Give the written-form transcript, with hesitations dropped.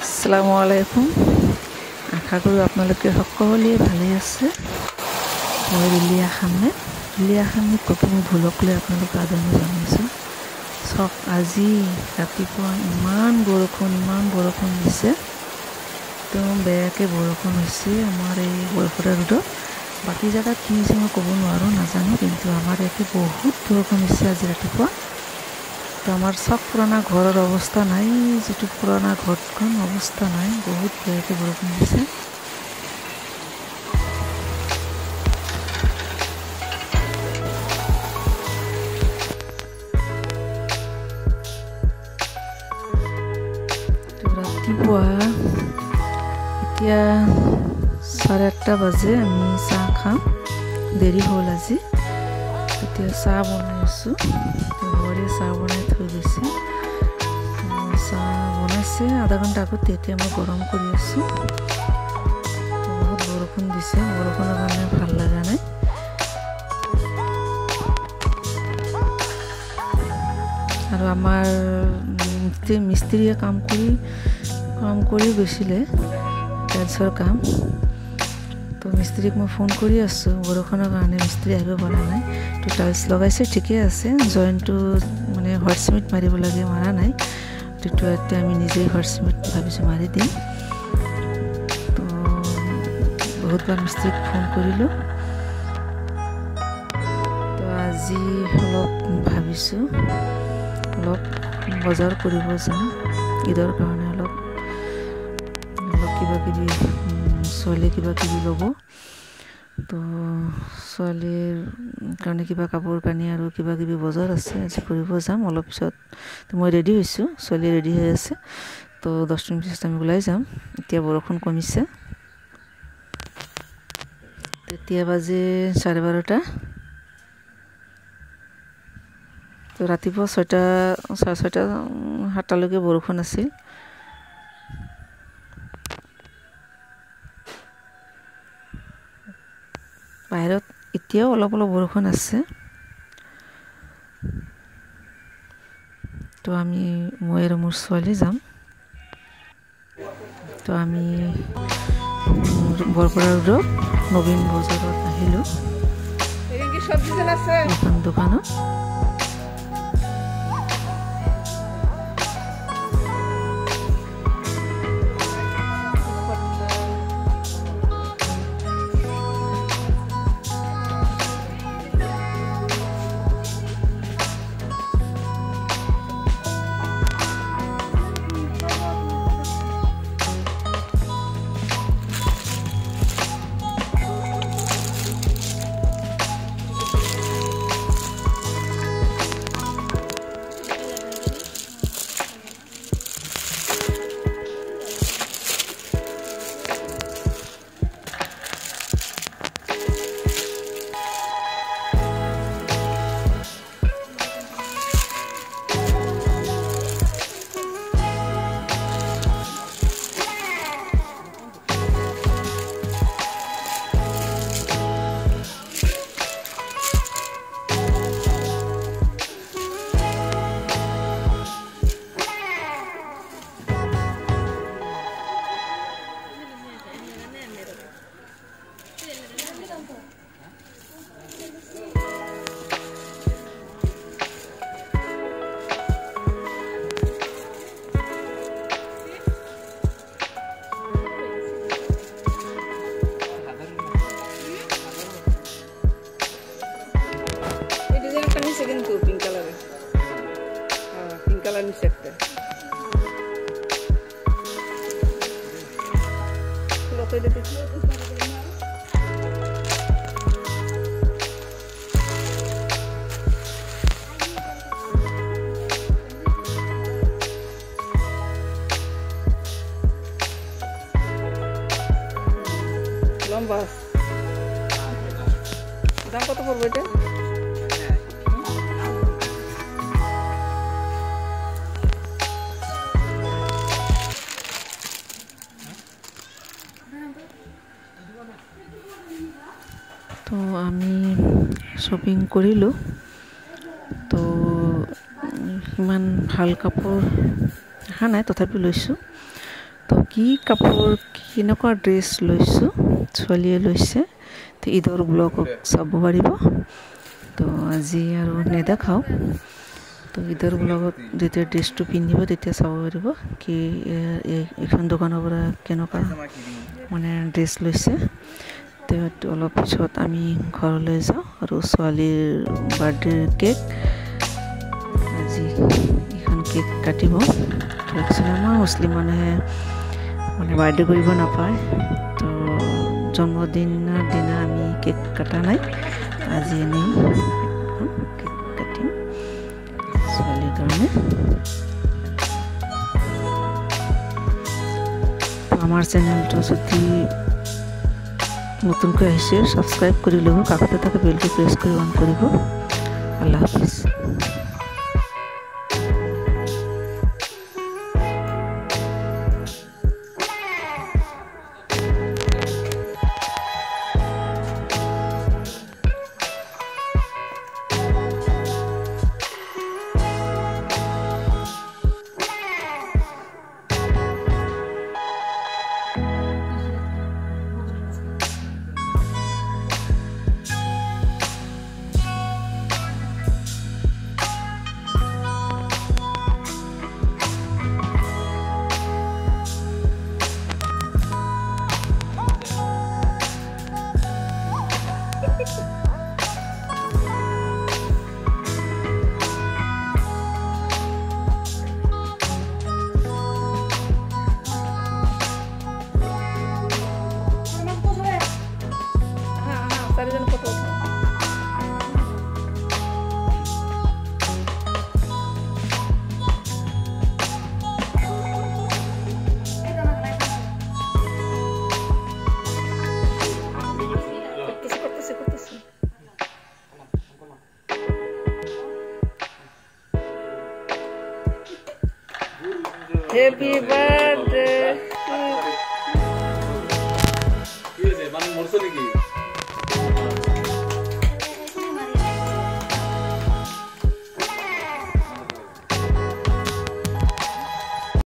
আসসালামু আলাইকুম। আশা কৰোঁ আপোনালোকে সকলোৱে ভালে আছে। মই ৰিলিয়া খামে কুকিং ভ্লগ লৈ আপোনালোকক আদৰণি জনাইছোঁ। চাওক, আজি ৰাতিপুৱা ইমান বৰষুণ দিছে, একদম বেয়াকৈ বৰষুণ হৈছে আমাৰ এই বৰপেটা ৰোডত। বাকী জেগাত কি হৈছে মই ক'ব নোৱাৰোঁ, নাজানো, কিন্তু আমাৰ ইয়াতে বহুত বৰষুণ হৈছে আজি ৰাতিপুৱা। তো আমাৰ চব পুৰণা ঘৰৰ অৱস্থা নাই, যিটো পুৰণা ঘৰখন অৱস্থা নাই, বহুত বেয়াকৈ বৰষুণ দিছে। ৰাতিপুৱা এতিয়া 8:30 বাজে, আমি চাহ খাম, দেৰি হ'ল আজি। এতিয়া চাহ বনাই আছোঁ, বৰীয়ে চাহ বনাই থৈ গৈছে। চাহ বনাইছে আধা ঘণ্টা আগত, তেতিয়া মই গৰম কৰি আছোঁ। বহুত বৰষুণ দিছে, বৰষুণৰ কাৰণে ভাল লগা নাই। আৰু আমাৰ মিস্ত্ৰীয়ে কাম কৰি গৈছিলে, টাইলছৰ কাম। তো মিস্ত্ৰীক মই ফোন কৰি আছোঁ, বৰষুণৰ কাৰণে মিস্ত্ৰী আহিব পৰা নাই। তো টাইলছ লগাইছে, ঠিকে আছে, জইনটো মানে হোৱাইট চিমেণ্ট মাৰিব লাগে, মাৰা নাই। তো এতিয়া আমি নিজেই হোৱাইট চিমেণ্ট ভাবিছোঁ মাৰি দিম। তো বহুতবাৰ মিস্ত্ৰীক ফোন কৰিলোঁ। তো আজি ভাবিছোঁ অলপ বজাৰ কৰিব যাম, ঈদৰ কাৰণে অলপ কিবাকিবি, ছোৱালীয়ে কিবাকিবি ল'ব। তো ছোৱালীৰ কাৰণে কিবা কাপোৰ কানি আৰু কিবাকিবি বজাৰ আছে, আজি কৰিব যাম অলপ পিছত। তো মই ৰেডি হৈছোঁ, ছোৱালী ৰেডি হৈ আছে। তো 10 মিনিট পিছত আমি ওলাই যাম। এতিয়া বৰষুণ কমিছে। তেতিয়া বাজে 12:30। তো ৰাতিপুৱা 6টা, 6:30, 7টালৈকে বৰষুণ আছিল। বাহিৰত এতিয়াও অলপ বৰষুণ আছে। তো মই আৰু মোৰ ছোৱালী যাম। তো আমি বৰপেটা ৰোডত নবীন বজাৰত আহিলোঁ, এখন দোকানত। কিন্তু পিঙ্ক কালারের, পিঙ্ক কালার নিচে একটা লম্বা। দাম কত পড়বে এটা? তো আমি শ্বপিং কৰিলোঁ। তো ইমান ভাল কাপোৰ অহা নাই, তথাপি লৈছোঁ। তো কি কাপোৰ কেনেকুৱা ড্ৰেছ লৈছোঁ ছোৱালীয়ে লৈছে তো ঈদৰ ব্লগ চাব পাৰিব তো আজি আৰু নেদেখাওঁ তো ঈদৰ ব্লগত যেতিয়া ড্ৰেছটো পিন্ধিব তেতিয়া চাব পাৰিব কি এইখন দোকানৰ পৰা কেনেকুৱা মানে ড্ৰেছ লৈছে তো অলপ পিছত আমি ঘৰলৈ যাওঁ আৰু ছোৱালীৰ বাৰ্থডেৰ কেক আজি এইখন কেক কাটিব তো একচুৱেলি আমাৰ মুছলিম মানুহে মানে বাৰ্থডে কৰিব নাপায় তো জন্মদিনৰ দিনা আমি কেক কটা নাই আজি এনেই কেক কাটিম ছোৱালীৰ কাৰণে তো আমাৰ চেনেলটো যদি নতুনকৈ আহিছে ছাবস্ক্ৰাইব কৰি ল'ব কাষতে থকা বেলটো প্ৰেছ কৰি অন কৰিব আল্লাহ হাফিজ Happy birthday.